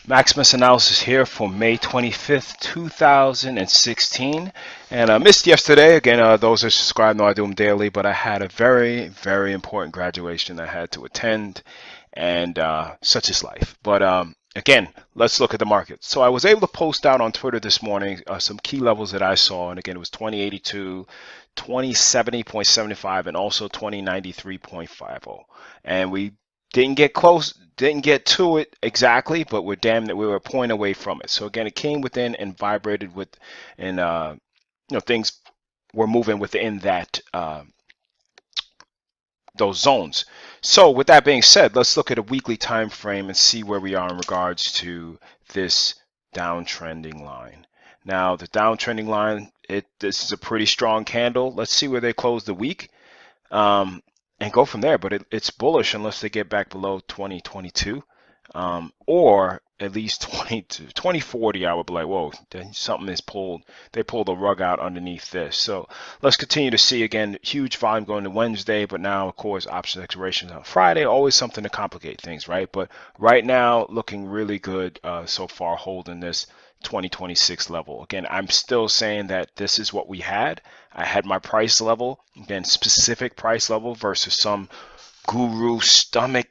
Maximus Analysis here for May 25th, 2016. And I missed yesterday. Again, those who subscribe know I do them daily, but I had a very, very important graduation I had to attend, and such is life. But again, let's look at the market. So I was able to post out on Twitter this morning some key levels that I saw. And again, it was 2082, 2070.75, and also 2093.50. And we didn't get close, didn't get to it exactly, but we're damn that we were a point away from it. So again, it came within and vibrated with, and things were moving within that those zones. So with that being said, let's look at a weekly time frame and see where we are in regards to this downtrending line. Now the downtrending line, this is a pretty strong candle. Let's see where they close the week. And go from there. But it's bullish unless they get back below 2022, or at least 2040. I would be like, whoa, something is pulled. They pulled the rug out underneath this. So let's continue to see. Again, huge volume going to Wednesday, but now of course option expirations on Friday. Always something to complicate things, right? But right now looking really good so far, holding this 2026 level. Again, I'm still saying that this is what we had. I had my price level, again, specific price level versus some guru stomach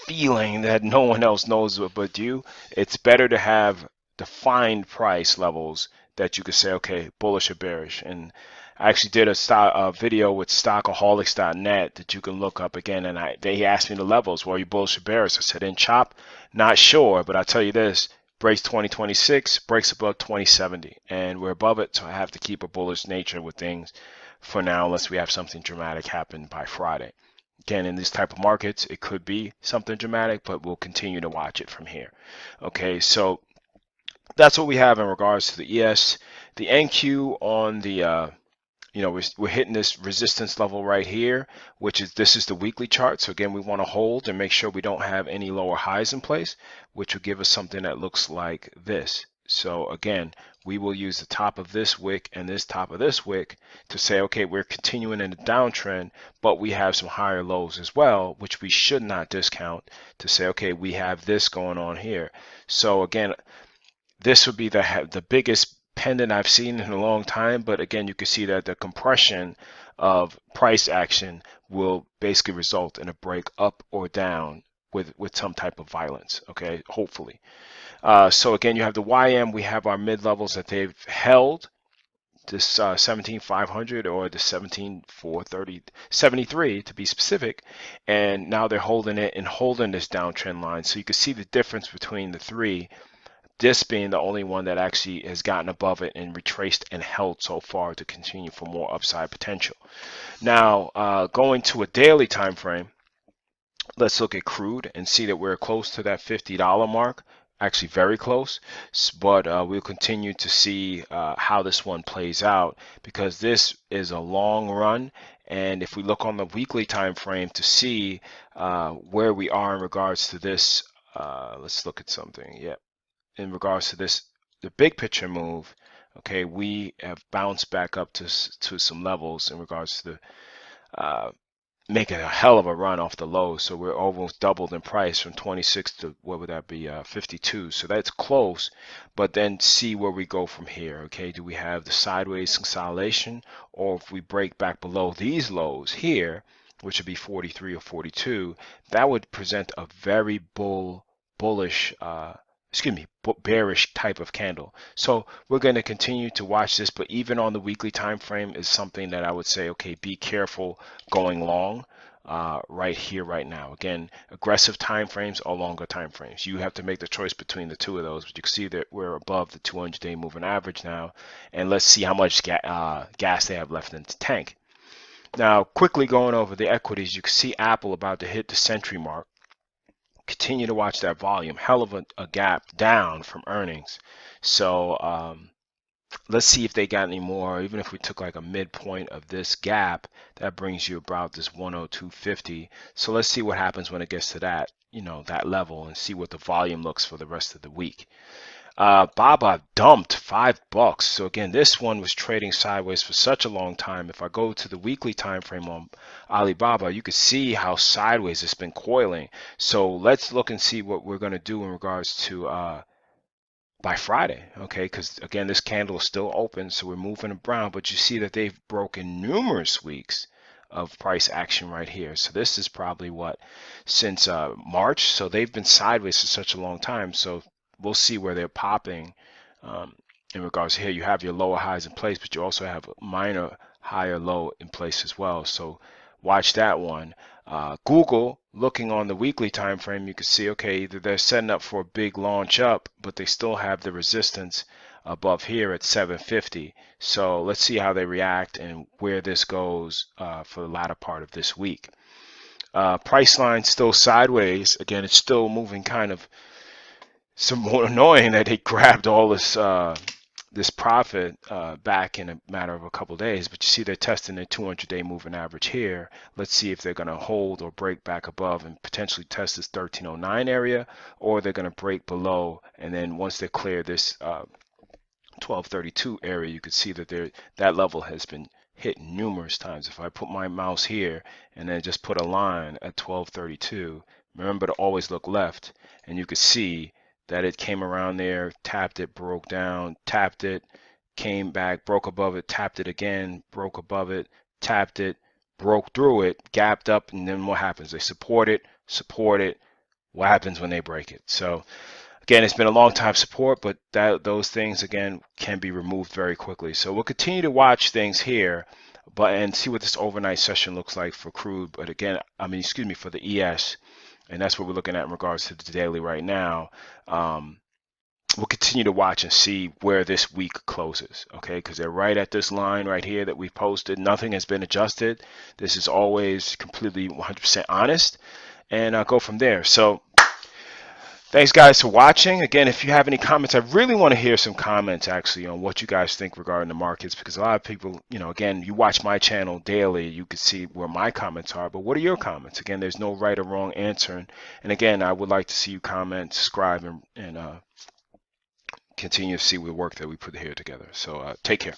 feeling that no one else knows but you. It's better to have defined price levels that you could say, okay, bullish or bearish. And I actually did a video with stockaholics.net that you can look up again. And they asked me the levels. Well, are you bullish or bearish? I said, in chop, not sure. But I tell you this, breaks 2026, breaks above 2070, and we're above it, so I have to keep a bullish nature with things for now unless we have something dramatic happen by Friday. Again, in these type of markets, it could be something dramatic, but we'll continue to watch it from here. Okay, so that's what we have in regards to the ES. The NQ on the we're hitting this resistance level right here, which is, this is the weekly chart. So again, we want to hold and make sure we don't have any lower highs in place, which will give us something that looks like this. So again, we will use the top of this wick and this top of this wick to say, okay, we're continuing in the downtrend, but we have some higher lows as well, which we should not discount, to say, okay, we have this going on here. So again, this would be the biggest pendant I've seen in a long time, but again, you can see that the compression of price action will basically result in a break up or down with some type of violence, okay, hopefully. So again, you have the YM, we have our mid levels that they've held, this 17,500 or the 17,430, 73 to be specific, and now they're holding it and holding this downtrend line. So you can see the difference between the three, this being the only one that actually has gotten above it and retraced and held so far to continue for more upside potential. Now, going to a daily time frame, let's look at crude and see that we're close to that $50 mark, actually very close, but we'll continue to see how this one plays out, because this is a long run. And if we look on the weekly time frame to see where we are in regards to this, let's look at something. Yep. In regards to this, the big picture move, okay, we have bounced back up to some levels in regards to the making a hell of a run off the low. So we're almost doubled in price from 26 to, what would that be, 52. So that's close, but then see where we go from here. Okay, do we have the sideways consolidation, or if we break back below these lows here, which would be 43 or 42, that would present a very bullish bearish type of candle. So we're going to continue to watch this, but even on the weekly time frame is something that I would say, okay, be careful going long right here, right now. Again, aggressive time frames or longer time frames. You have to make the choice between the two of those, but you can see that we're above the 200-day moving average now, and let's see how much gas they have left in the tank. Now, quickly going over the equities, you can see Apple about to hit the century mark. Continue to watch that volume. Hell of a gap down from earnings. So let's see if they got any more. Even if we took like a midpoint of this gap, that brings you about this 102.50. So let's see what happens when it gets to that, that level, and see what the volume looks for the rest of the week. Baba dumped $5. So again, this one was trading sideways for such a long time. If I go to the weekly time frame on Alibaba, you can see how sideways it's been coiling. So let's look and see what we're going to do in regards to by Friday, okay? Because again, this candle is still open, so we're moving around, but you see that they've broken numerous weeks of price action right here. So this is probably what, since March, so they've been sideways for such a long time. So we'll see where they're popping in regards here. You have your lower highs in place, but you also have a minor higher low in place as well. So watch that one. Google, looking on the weekly time frame, you can see, okay, either they're setting up for a big launch up, but they still have the resistance above here at 750. So let's see how they react and where this goes for the latter part of this week. Price line still sideways. Again, it's still moving kind of more annoying that they grabbed all this this profit back in a matter of a couple of days, but you see they're testing their 200-day moving average here. Let's see if they're going to hold or break back above and potentially test this 1309 area, or they're going to break below, and then once they clear this 1232 area, you can see that that level has been hit numerous times. If I put my mouse here and then just put a line at 1232, remember to always look left, and you can see that it came around there, tapped it, broke down, tapped it, came back, broke above it, tapped it again, broke above it, tapped it, broke through it, gapped up, and then what happens? They support it. What happens when they break it? So again, it's been a long time support, but those things again can be removed very quickly. So we'll continue to watch things here, and see what this overnight session looks like for crude. But again, for the ES. And that's what we're looking at in regards to the daily right now. We'll continue to watch and see where this week closes, okay? Because they're right at this line right here that we posted. Nothing has been adjusted. This is always completely 100% honest, and I'll go from there. So thanks, guys, for watching. Again, if you have any comments, I really want to hear some comments, actually, on what you guys think regarding the markets, because a lot of people, again, you watch my channel daily, you can see where my comments are, but what are your comments? Again, there's no right or wrong answer. And again, I would like to see you comment, subscribe, and continue to see the work that we put here together. So take care.